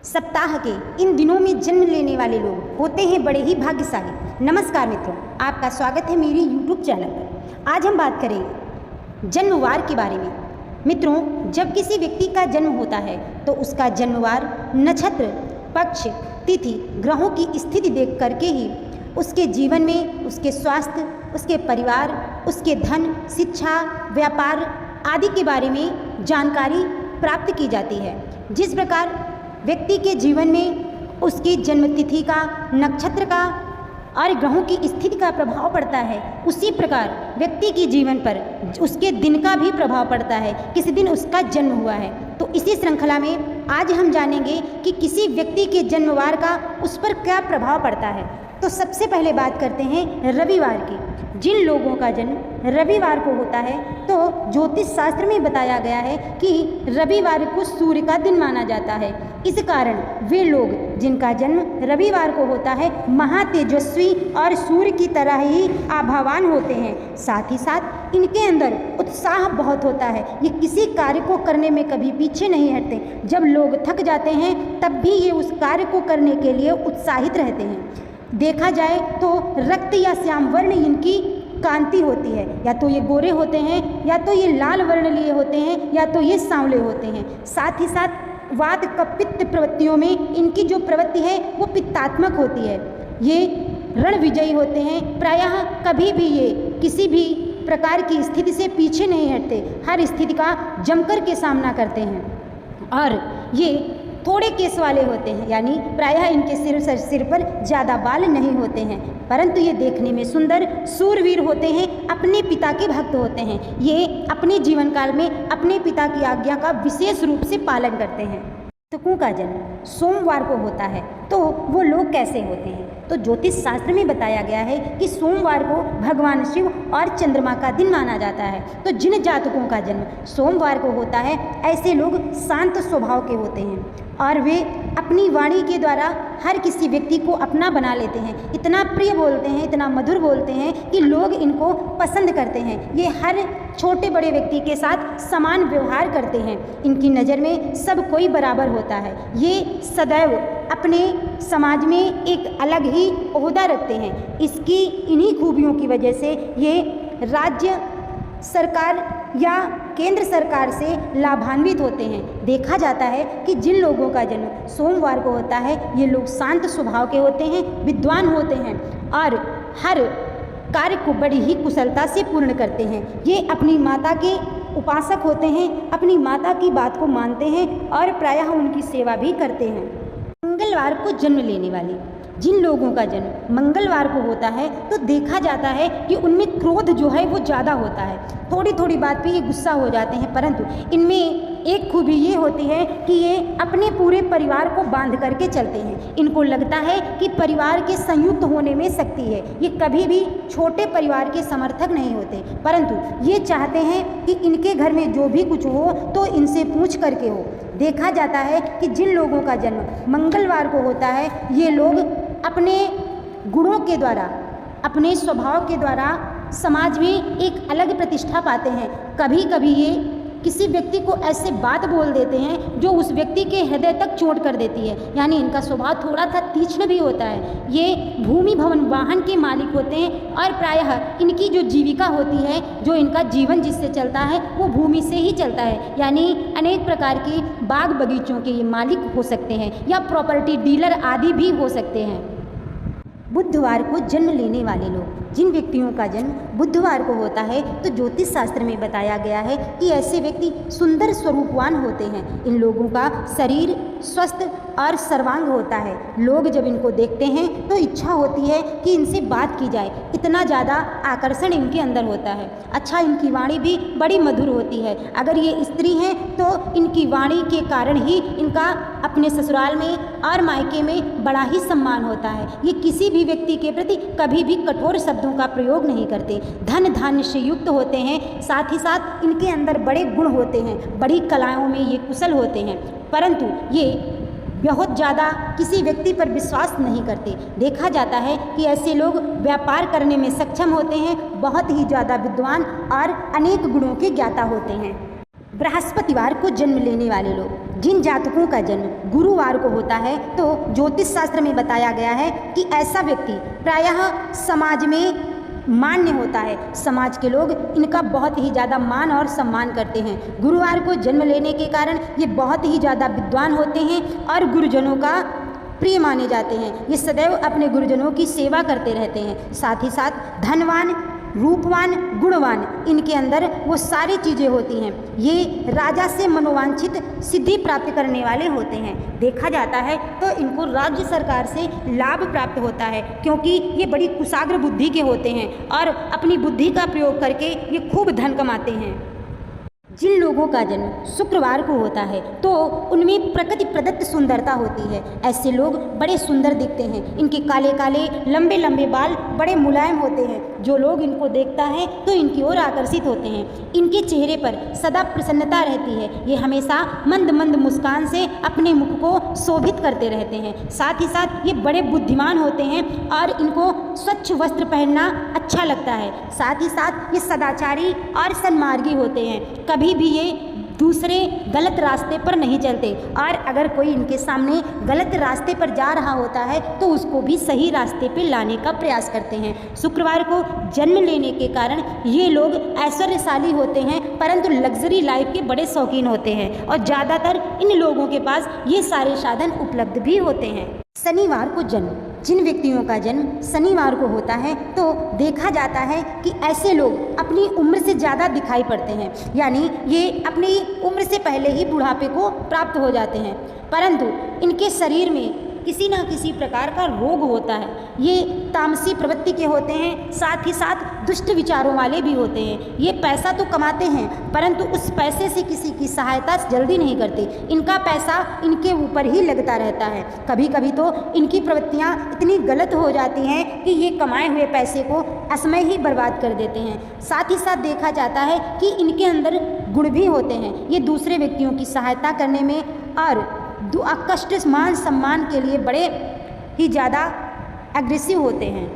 सप्ताह के इन दिनों में जन्म लेने वाले लोग होते हैं बड़े ही भाग्यशाली। नमस्कार मित्रों, आपका स्वागत है मेरी YouTube चैनल पर। आज हम बात करेंगे जन्मवार के बारे में। मित्रों, जब किसी व्यक्ति का जन्म होता है तो उसका जन्मवार, नक्षत्र, पक्ष, तिथि, ग्रहों की स्थिति देख करके ही उसके जीवन में, उसके स्वास्थ्य, उसके परिवार, उसके धन, शिक्षा, व्यापार आदि के बारे में जानकारी प्राप्त की जाती है। जिस प्रकार व्यक्ति के जीवन में उसकी जन्मतिथि का, नक्षत्र का और ग्रहों की स्थिति का प्रभाव पड़ता है, उसी प्रकार व्यक्ति के जीवन पर उसके दिन का भी प्रभाव पड़ता है, किस दिन उसका जन्म हुआ है। तो इसी श्रृंखला में आज हम जानेंगे कि किसी व्यक्ति के जन्मवार का उस पर क्या प्रभाव पड़ता है। तो सबसे पहले बात करते हैं रविवार की। जिन लोगों का जन्म रविवार को होता है तो ज्योतिष शास्त्र में बताया गया है कि रविवार को सूर्य का दिन माना जाता है। इस कारण वे लोग जिनका जन्म रविवार को होता है महातेजस्वी और सूर्य की तरह ही आभावान होते हैं। साथ ही साथ इनके अंदर उत्साह बहुत होता है। ये किसी कार्य को करने में कभी पीछे नहीं हटते। जब लोग थक जाते हैं तब भी ये उस कार्य को करने के लिए उत्साहित रहते हैं। देखा जाए तो रक्त या श्याम वर्ण इनकी कांति होती है, या तो ये गोरे होते हैं, या तो ये लाल वर्ण लिए होते हैं, या तो ये सांवले होते हैं। साथ ही साथ वात कपित्त प्रवृत्तियों में इनकी जो प्रवृत्ति है वो पित्तात्मक होती है। ये रण विजयी होते हैं। प्रायः कभी भी ये किसी भी प्रकार की स्थिति से पीछे नहीं हटते, हर स्थिति का जमकर के सामना करते हैं। और ये थोड़े केस वाले होते हैं, यानी प्रायः इनके सिर पर ज़्यादा बाल नहीं होते हैं, परंतु ये देखने में सुंदर सूरवीर होते हैं, अपने पिता के भक्त होते हैं। ये अपने जीवन काल में अपने पिता की आज्ञा का विशेष रूप से पालन करते हैं। जातकों का जन्म सोमवार को होता है तो वो लोग कैसे होते हैं? तो ज्योतिष शास्त्र में बताया गया है कि सोमवार को भगवान शिव और चंद्रमा का दिन माना जाता है। तो जिन जातकों का जन्म सोमवार को होता है ऐसे लोग शांत स्वभाव के होते हैं और वे अपनी वाणी के द्वारा हर किसी व्यक्ति को अपना बना लेते हैं। इतना प्रिय बोलते हैं, इतना मधुर बोलते हैं कि लोग इनको पसंद करते हैं। ये हर छोटे बड़े व्यक्ति के साथ समान व्यवहार करते हैं। इनकी नज़र में सब कोई बराबर होता है। ये सदैव अपने समाज में एक अलग ही ओहदा रखते हैं। इसकी इन्हीं खूबियों की वजह से ये राज्य सरकार या केंद्र सरकार से लाभान्वित होते हैं। देखा जाता है कि जिन लोगों का जन्म सोमवार को होता है ये लोग शांत स्वभाव के होते हैं, विद्वान होते हैं और हर कार्य को बड़ी ही कुशलता से पूर्ण करते हैं। ये अपनी माता के उपासक होते हैं, अपनी माता की बात को मानते हैं और प्रायः उनकी सेवा भी करते हैं। मंगलवार को जन्म लेने वाले जिन लोगों का जन्म मंगलवार को होता है तो देखा जाता है कि उनमें क्रोध जो है वो ज़्यादा होता है। थोड़ी थोड़ी बात पे ये गुस्सा हो जाते हैं, परंतु इनमें एक खूबी ये होती है कि ये अपने पूरे परिवार को बांध करके चलते हैं। इनको लगता है कि परिवार के संयुक्त होने में शक्ति है। ये कभी भी छोटे परिवार के समर्थक नहीं होते, परंतु ये चाहते हैं कि इनके घर में जो भी कुछ हो तो इनसे पूछ करके हो। देखा जाता है कि जिन लोगों का जन्म मंगलवार को होता है ये लोग अपने गुणों के द्वारा, अपने स्वभाव के द्वारा समाज में एक अलग प्रतिष्ठा पाते हैं। कभी कभी ये किसी व्यक्ति को ऐसे बात बोल देते हैं जो उस व्यक्ति के हृदय तक चोट कर देती है, यानी इनका स्वभाव थोड़ा सा तीक्ष्ण भी होता है। ये भूमि भवन वाहन के मालिक होते हैं और प्रायः इनकी जो जीविका होती है, जो इनका जीवन जिससे चलता है वो भूमि से ही चलता है। यानी अनेक प्रकार के बाग बगीचों के ये मालिक हो सकते हैं या प्रॉपर्टी डीलर आदि भी हो सकते हैं। बुधवार को जन्म लेने वाले लोग जिन व्यक्तियों का जन्म बुधवार को होता है तो ज्योतिष शास्त्र में बताया गया है कि ऐसे व्यक्ति सुंदर स्वरूपवान होते हैं। इन लोगों का शरीर स्वस्थ और सर्वांग होता है। लोग जब इनको देखते हैं तो इच्छा होती है कि इनसे बात की जाए, इतना ज़्यादा आकर्षण इनके अंदर होता है। अच्छा, इनकी वाणी भी बड़ी मधुर होती है। अगर ये स्त्री हैं तो इनकी वाणी के कारण ही इनका अपने ससुराल में और मायके में बड़ा ही सम्मान होता है। ये किसी भी व्यक्ति के प्रति कभी भी कठोर शब्दों का प्रयोग नहीं करते। धन धान्य से युक्त होते हैं। साथ ही साथ इनके अंदर बड़े गुण होते हैं, बड़ी कलाओं में ये कुशल होते हैं, परंतु ये बहुत ज़्यादा किसी व्यक्ति पर विश्वास नहीं करते। देखा जाता है कि ऐसे लोग व्यापार करने में सक्षम होते हैं, बहुत ही ज़्यादा विद्वान और अनेक गुणों के ज्ञाता होते हैं। बृहस्पतिवार को जन्म लेने वाले लोग, जिन जातकों का जन्म गुरुवार को होता है, तो ज्योतिष शास्त्र में बताया गया है कि ऐसा व्यक्ति प्रायः समाज में मान्य होता है। समाज के लोग इनका बहुत ही ज़्यादा मान और सम्मान करते हैं। गुरुवार को जन्म लेने के कारण ये बहुत ही ज़्यादा विद्वान होते हैं और गुरुजनों का प्रिय माने जाते हैं। ये सदैव अपने गुरुजनों की सेवा करते रहते हैं। साथ ही साथ धनवान, रूपवान, गुणवान, इनके अंदर वो सारी चीज़ें होती हैं। ये राजा से मनोवांछित सिद्धि प्राप्त करने वाले होते हैं। देखा जाता है तो इनको राज्य सरकार से लाभ प्राप्त होता है, क्योंकि ये बड़ी कुशाग्र बुद्धि के होते हैं और अपनी बुद्धि का प्रयोग करके ये खूब धन कमाते हैं। जिन लोगों का जन्म शुक्रवार को होता है, तो उनमें प्रकृति प्रदत्त सुंदरता होती है। ऐसे लोग बड़े सुंदर दिखते हैं। इनके काले काले लंबे लंबे बाल बड़े मुलायम होते हैं। जो लोग इनको देखता है तो इनकी ओर आकर्षित होते हैं। इनके चेहरे पर सदा प्रसन्नता रहती है। ये हमेशा मंद मंद मुस्कान से अपने मुख को शोभित करते रहते हैं। साथ ही साथ ये बड़े बुद्धिमान होते हैं और इनको स्वच्छ वस्त्र पहनना अच्छा लगता है। साथ ही साथ ये सदाचारी और सन्मार्गी होते हैं। कभी भी ये दूसरे गलत रास्ते पर नहीं चलते और अगर कोई इनके सामने गलत रास्ते पर जा रहा होता है तो उसको भी सही रास्ते पे लाने का प्रयास करते हैं। शुक्रवार को जन्म लेने के कारण ये लोग ऐश्वर्यशाली होते हैं, परंतु लग्जरी लाइफ के बड़े शौकीन होते हैं और ज़्यादातर इन लोगों के पास ये सारे साधन उपलब्ध भी होते हैं। शनिवार को जन्म, जिन व्यक्तियों का जन्म शनिवार को होता है, तो देखा जाता है कि ऐसे लोग अपनी उम्र से ज़्यादा दिखाई पड़ते हैं। यानी ये अपनी उम्र से पहले ही बुढ़ापे को प्राप्त हो जाते हैं, परंतु इनके शरीर में किसी न किसी प्रकार का रोग होता है। ये तामसी प्रवृत्ति के होते हैं, साथ ही साथ दुष्ट विचारों वाले भी होते हैं। ये पैसा तो कमाते हैं, परंतु उस पैसे से किसी की सहायता जल्दी नहीं करते। इनका पैसा इनके ऊपर ही लगता रहता है। कभी कभी तो इनकी प्रवृत्तियाँ इतनी गलत हो जाती हैं कि ये कमाए हुए पैसे को असमय ही बर्बाद कर देते हैं। साथ ही साथ देखा जाता है कि इनके अंदर गुण भी होते हैं। ये दूसरे व्यक्तियों की सहायता करने में और कष्ट मान सम्मान के लिए बड़े ही ज़्यादा एग्रेसिव होते हैं।